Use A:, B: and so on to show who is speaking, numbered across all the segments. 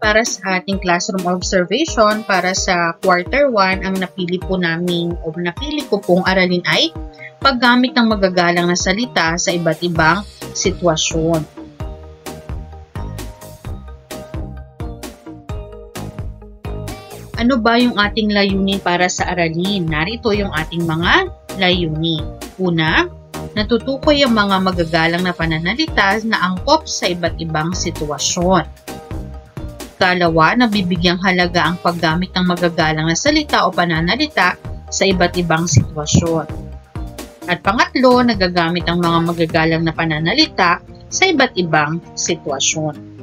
A: para sa ating classroom observation para sa quarter 1, ang napili po namin o napili ko pong aralin ay paggamit ng magagalang na salita sa iba't ibang sitwasyon. Ano ba yung ating layunin para sa aralin? Narito yung ating mga layunin. Una, natutukoy ang mga magagalang na pananalita na angkop sa iba't ibang sitwasyon. Ikalawa, nabibigyang halaga ang paggamit ng magagalang na salita o pananalita sa iba't ibang sitwasyon. At pangatlo, nagagamit ang mga magagalang na pananalita sa iba't ibang sitwasyon.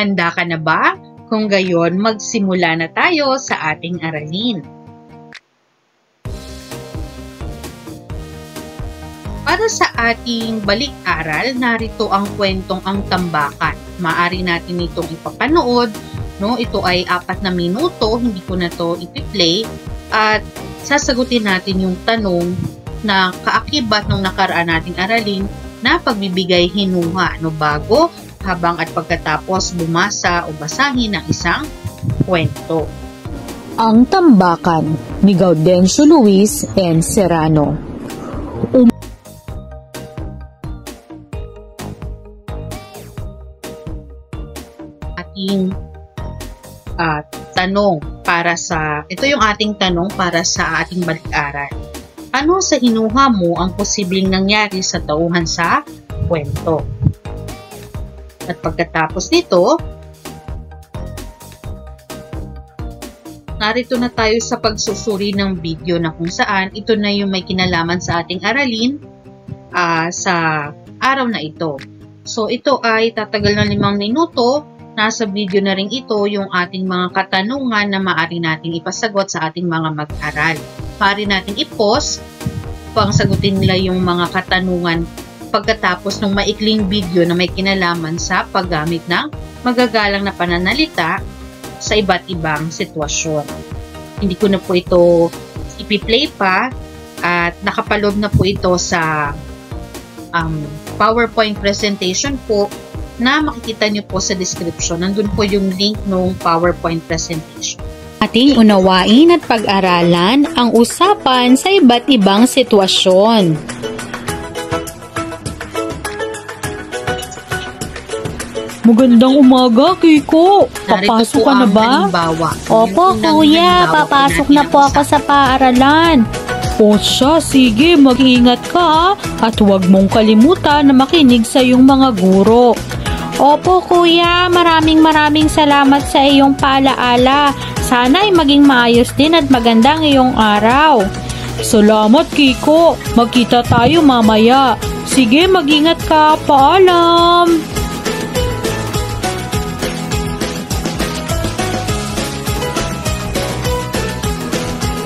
A: Handa ka na ba? Kung gayon, magsimula na tayo sa ating aralin. Para sa ating balik-aral, narito ang kwentong Ang Tambakan. Maaari natin itong ipapanood. No? Ito ay 4 na minuto, hindi ko na to ipi-play. At sasagutin natin yung tanong na kaakibat ng nakaraan nating aralin na pagbibigay hinuha bago, habang at pagkatapos bumasa o basahin ng isang kwento.
B: Ang Tambakan ni Gaudencio Luis N. Serrano.
A: Ito yung ating tanong para sa ating balik-aral. Ano sa hinuha mo ang posibleng nangyari sa tauhan sa kwento? At pagkatapos nito, narito na tayo sa pagsusuri ng video na kung saan ito na yung may kinalaman sa ating aralin sa araw na ito. So ito ay tatagal ng 5 minuto. Nasa video na rin ito yung ating mga katanungan na maaari natin ipasagot sa ating mga mag-aral. Maaari natin i-pause pang sagutin nila yung mga katanungan pagkatapos ng maikling video na may kinalaman sa paggamit ng magagalang na pananalita sa iba't ibang sitwasyon. Hindi ko na po ito ipi-play pa at nakapaloob na po ito sa PowerPoint presentation po na makikita nyo po sa description. Nandun po yung link ng PowerPoint presentation.
B: Ating unawain at pag-aralan ang usapan sa iba't ibang sitwasyon. Magandang umaga, Kiko. Papasok ka na ba?
C: Opo, kuya. Papasok na po ako sa paaralan.
B: O siya, sige, mag-ingat ka at huwag mong kalimutan na makinig sa iyong mga guro.
C: Opo, kuya. Maraming salamat sa iyong paalaala. Sana ay maging maayos din at magandang iyong araw.
B: Salamat, Kiko. Magkita tayo mamaya. Sige, mag-ingat ka. Paalam.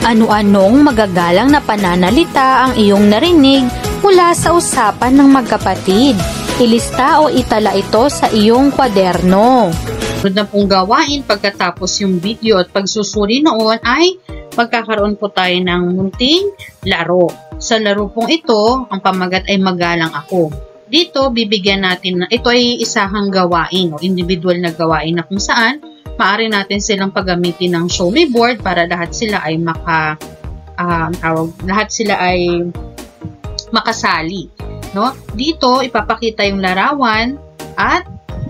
C: Ano-anong magagalang na pananalita ang iyong narinig mula sa usapan ng magkapatid? Ilista o itala ito sa iyong kwaderno.
A: Sunod na pong gawain pagkatapos yung video at pagsusuri noon ay magkakaroon po tayo ng munting laro. Sa laro pong ito, ang pamagat ay Magalang Ako. Dito, bibigyan natin na ito ay isahang gawain o individual na gawain na kung saan maaari natin silang paggamitin ng show me board para lahat sila ay makasali. No? Dito, ipapakita yung larawan at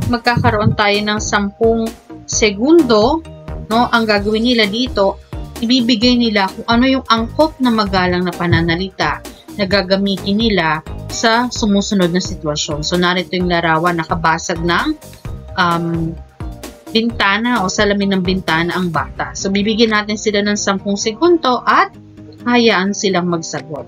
A: magkakaroon tayo ng 10 segundo. No? Ang gagawin nila dito, ibibigay nila kung ano yung angkop na magalang na pananalita na gagamitin nila sa sumusunod na sitwasyon. So, narito yung larawan, nakabasag ng bintana o salamin ng bintana ang bata. So, bibigyan natin sila ng 10 segundo at hayaan silang magsagot.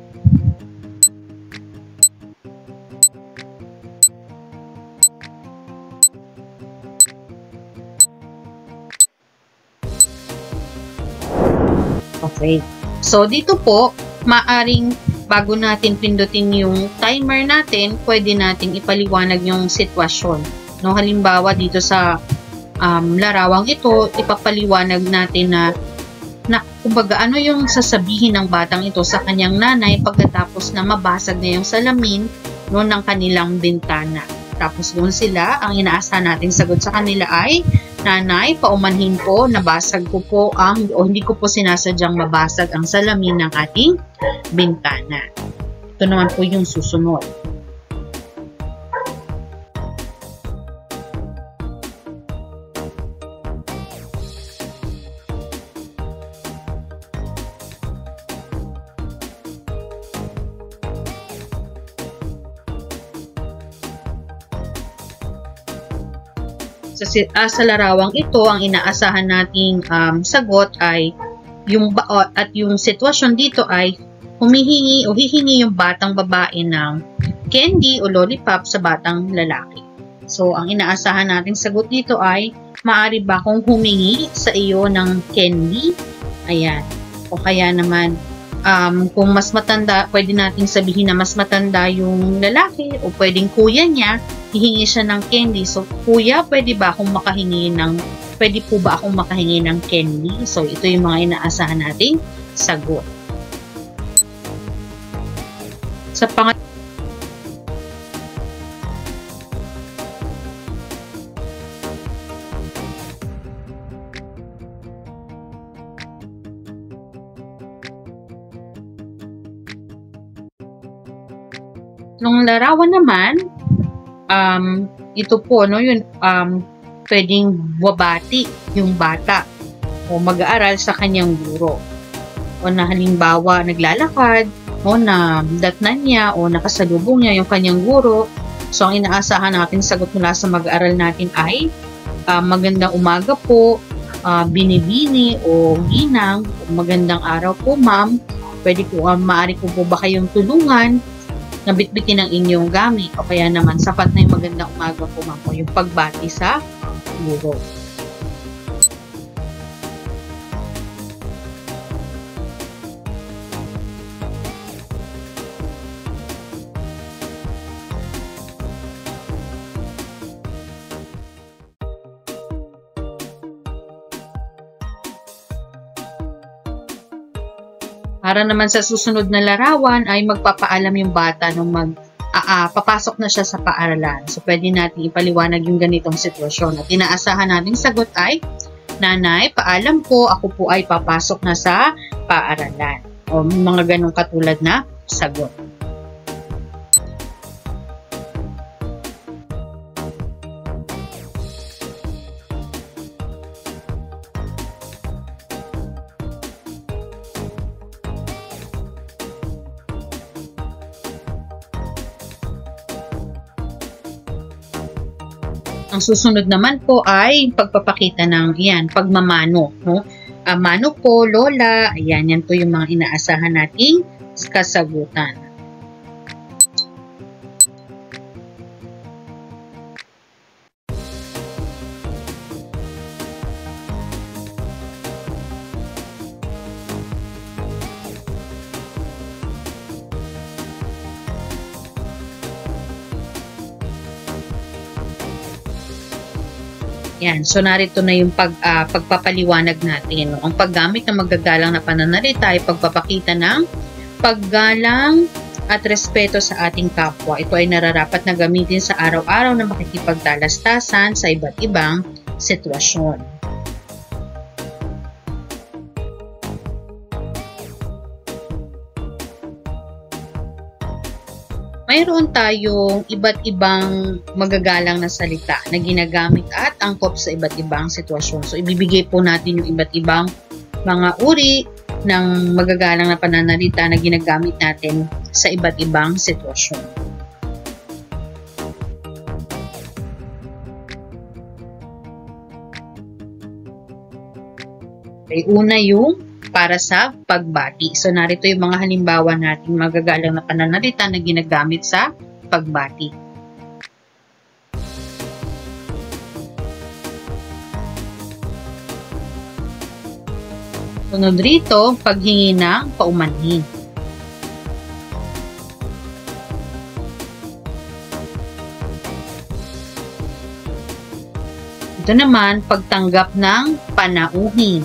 A: Okay. So, dito po, maaring bago natin pindutin yung timer natin, pwede nating ipaliwanag yung sitwasyon. No, halimbawa, dito sa larawang ito, ipapaliwanag natin na kumbaga, ano yung sasabihin ng batang ito sa kanyang nanay pagkatapos na mabasag na yung salamin no, ng kanilang bintana. Tapos doon sila, ang inaasahan nating sagot sa kanila ay, Nanay, paumanhin po, nabasag ko po o hindi ko po sinasadyang mabasag ang salamin ng ating bintana. Ito naman po yung susunod. Sa larawang ito, ang inaasahan nating sagot ay yung sitwasyon dito ay humihingi o hihingi yung batang babae ng candy o lollipop sa batang lalaki. So, ang inaasahan nating sagot dito ay, maaari ba akong humingi sa iyo ng candy? Ayan. O kaya naman, kung mas matanda, pwede nating sabihin na mas matanda yung lalaki o pwedeng kuya niya, hihingi siya ng candy. So, kuya, pwede ba akong makahingi ng candy? So, ito yung mga inaasahan nating sagot. Sa nung larawan naman, ito po, no, yun, pwedeng wabati yung bata o mag-aaral sa kanyang guro. O na halimbawa, naglalakad, o na datnan niya, o nakasalubong niya yung kanyang guro. So, ang inaasahan natin sagot mula sa mag-aaral natin ay, magandang umaga po, binibini o ginang, magandang araw po ma'am, pwede po, maaari po ba kayong tulungan na bitbitin ang inyong gamit o kaya naman sapat na yung magandang umaga po ma'am o yung pagbati sa guro. Para naman sa susunod na larawan ay magpapaalam yung bata nung papasok na siya sa paaralan. So, pwede natin ipaliwanag yung ganitong sitwasyon. At inaasahan nating sagot ay, Nanay, paalam po, ako po ay papasok na sa paaralan. O mga ganong katulad na sagot. Ang susunod naman po ay pagpapakita ng pagmamano. No? Mano po, lola, ayan, yan po yung mga inaasahan nating kasagutan. Yan. So, narito na yung pagpapaliwanag natin. No? Ang paggamit ng magagalang na pananalita ay pagpapakita ng paggalang at respeto sa ating kapwa. Ito ay nararapat na gamitin sa araw-araw na makikipagtalastasan sa iba't ibang sitwasyon. Mayroon tayong iba't ibang magagalang na salita na ginagamit at angkop sa iba't ibang sitwasyon. So, ibibigay po natin yung iba't ibang mga uri ng magagalang na pananalita na ginagamit natin sa iba't ibang sitwasyon. Okay, una yung para sa pagbati. So, narito yung mga halimbawa natin magagalang na pananalita na ginagamit sa pagbati. Sunod rito, paghingi ng paumanhin. Ito naman, pagtanggap ng panauhin.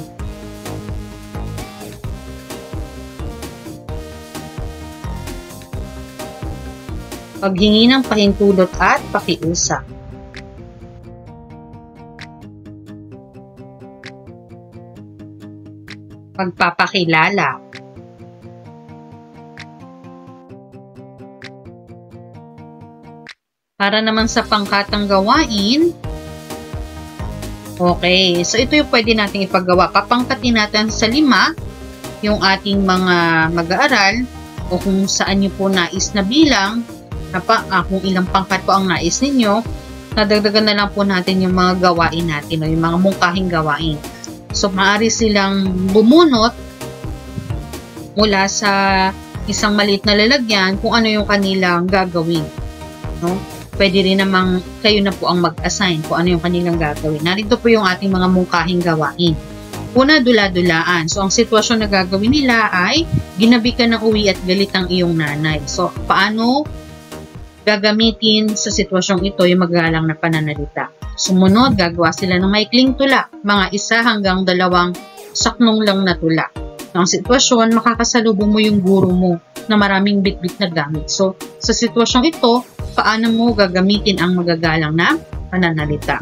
A: paghingi ng pahintulot at pakiusap. Pagpapakilala. Para naman sa pangkatang gawain, okay, so ito yung pwede natin ipagawa. Papangkatin natin sa 5 yung ating mga mag-aaral o kung saan nyo po nais na bilang, kung ilang pangkat po ang nais ninyo, nadagdagan na lang po natin yung mga gawain natin o yung mga mungkahing gawain. So, maaari silang bumunot mula sa isang maliit na lalagyan kung ano yung kanilang gagawin. No? Pwede rin namang kayo na po ang mag-assign kung ano yung kanilang gagawin. Narito po yung ating mga mungkahing gawain. Una, dula-dulaan. So, ang sitwasyon na gagawin nila ay ginabi ka ng uwi at galit ang iyong nanay. So, paano gagamitin sa sitwasyong ito yung magalang na pananalita? Sumunod, gagawa sila ng maikling tula, mga 1 hanggang 2 saknong lang na tula. Ang sitwasyon, makakasalubong mo yung guro mo na maraming bit-bit na gamit. So, sa sitwasyong ito, paano mo gagamitin ang magagalang na pananalita?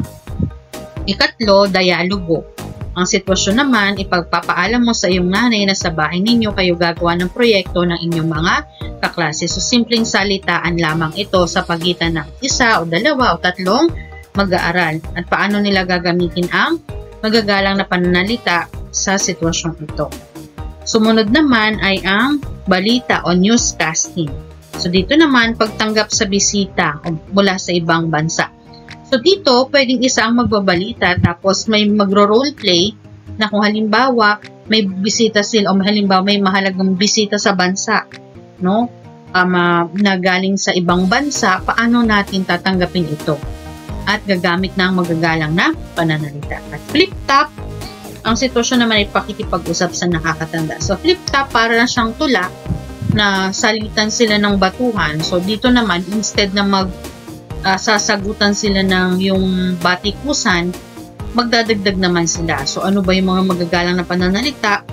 A: Ikatlo, dialogo. Ang sitwasyon naman, ipagpapaalam mo sa iyong nanay na sa bahay ninyo kayo gagawa ng proyekto ng inyong mga kaklase. So, simpleng salitaan lamang ito sa pagitan ng 1 o 2 o 3 mag-aaral at paano nila gagamitin ang magagalang na pananalita sa sitwasyong ito. Sumunod naman ay ang balita o newscasting. So dito naman pagtanggap sa bisita o mula sa ibang bansa. So dito pwedeng isa ang magbabalita tapos may magro-roleplay na kung halimbawa may bisita sila o halimbawa may mahalagang bisita sa bansa, no? Na galing sa ibang bansa, paano natin tatanggapin ito? At gagamit ng magagalang na pananalita. At flip top, ang sitwasyon naman ay pakikipag-usap sa nakakatanda. So flip top, para na siyang tula na salitan sila ng batuhan. So dito naman, instead na sasagutan sila ng yung batikusan, magdadagdag naman sila. So ano ba yung mga magagalang na pananalita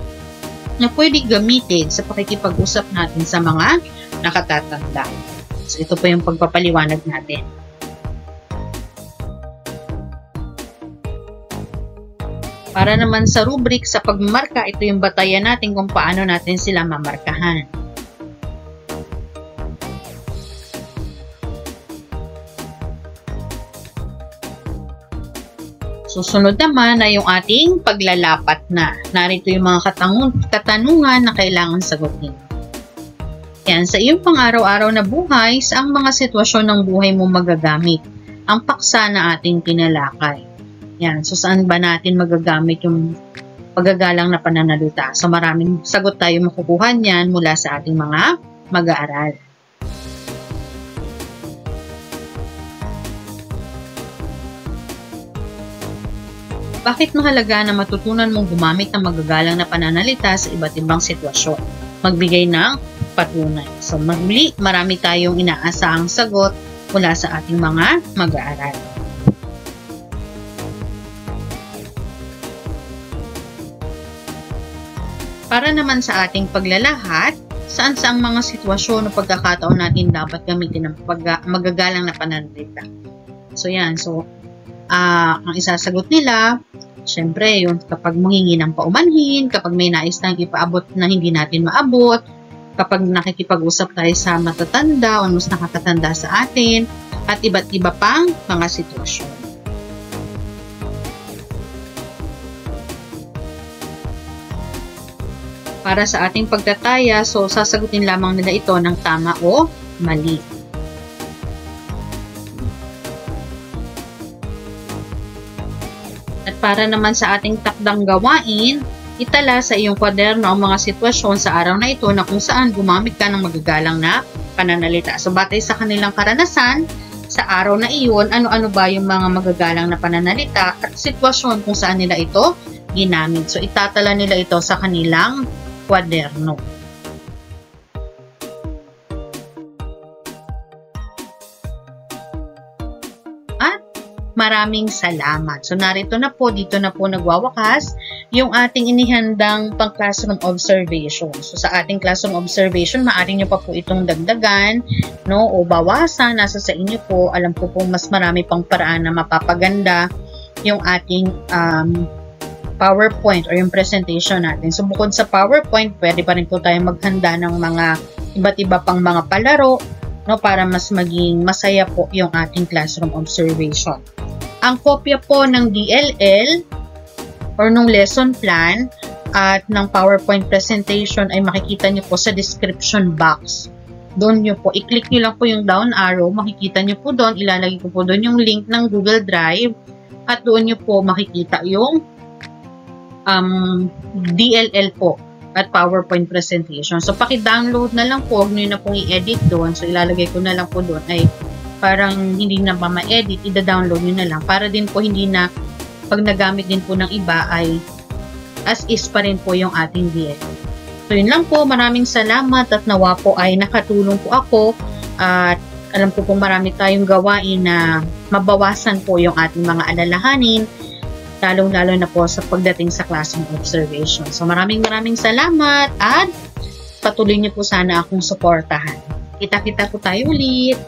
A: na pwede gamitin sa pakikipag-usap natin sa mga nakatatanda? So ito po yung pagpapaliwanag natin. Para naman sa rubric sa pagmamarka, ito yung batayan natin kung paano natin sila mamarkahan. Susunod naman ay yung ating paglalapat na. Narito yung mga katanungan na kailangan sagutin. Yan, sa iyong pang-araw-araw na buhay, saang mga sitwasyon ng buhay mo magagamit ang paksa na ating tinalakay? Yan. So, saan ba natin magagamit yung pagagalang na pananalita? So, maraming sagot tayo makukuha niyan mula sa ating mga mag-aaral. Bakit mahalaga na matutunan mong gumamit ng magagalang na pananalita sa iba't ibang sitwasyon? Magbigay ng patunay. So, muli, marami tayong inaasahang sagot mula sa ating mga mag-aaral. Para naman sa ating paglalahat, saan-saang mga sitwasyon o pagkakataon natin dapat gamitin ng magagalang na pananalita. So yan, so ang isasagot nila, syempre yung kapag manghingi ng paumanhin, kapag may nais tayong ipaabot na hindi natin maabot, kapag nakikipag-usap tayo sa matatanda o mas nakakatanda sa atin, at iba't iba pang mga sitwasyon. Para sa ating pagtataya, so sasagutin lamang nila ito ng tama o mali. At para naman sa ating takdang gawain, itala sa iyong kwaderno ang mga sitwasyon sa araw na ito na kung saan gumamit ka ng magagalang na pananalita. So batay sa kanilang karanasan, sa araw na iyon, ano-ano ba yung mga magagalang na pananalita at sitwasyon kung saan nila ito ginamit. So itatala nila ito sa kanilang kwaderno. At maraming salamat. So narito na po, dito na po nagwawakas yung ating inihandang pang classroom observation. So sa ating classroom observation, maaari nyo pa po itong dagdagan, no, o bawasan, nasa sa inyo po. Alam ko po mas marami pang paraan na mapapaganda yung ating PowerPoint or yung presentation natin. So bukod sa PowerPoint, pwede pa rin po tayong maghanda ng mga iba't iba pang mga palaro, no, para mas maging masaya po yung ating classroom observation. Ang kopya po ng DLL or nung lesson plan at ng PowerPoint presentation ay makikita nyo po sa description box. Doon nyo po, i-click nyo lang po yung down arrow, makikita nyo po doon, ilalagay ko po doon yung link ng Google Drive at doon nyo po makikita yung DLL po at PowerPoint presentation. So, paki-download na lang po. Huwag nyo na pong i-edit doon. So, ilalagay ko na lang po doon ay parang hindi na pa ma-edit. I-download nyo na lang. Para din po hindi na pag nagamit din po ng iba ay as is pa rin po yung ating DLL. So, yun lang po. Maraming salamat at nawa po ay nakatulong po ako at alam ko pong marami tayong gawain na mabawasan po yung ating mga alalahanin, lalong-lalo na po sa pagdating sa classroom observation. So maraming salamat at patuloy niyo po sana akong suportahan. Kita-kita po tayo ulit.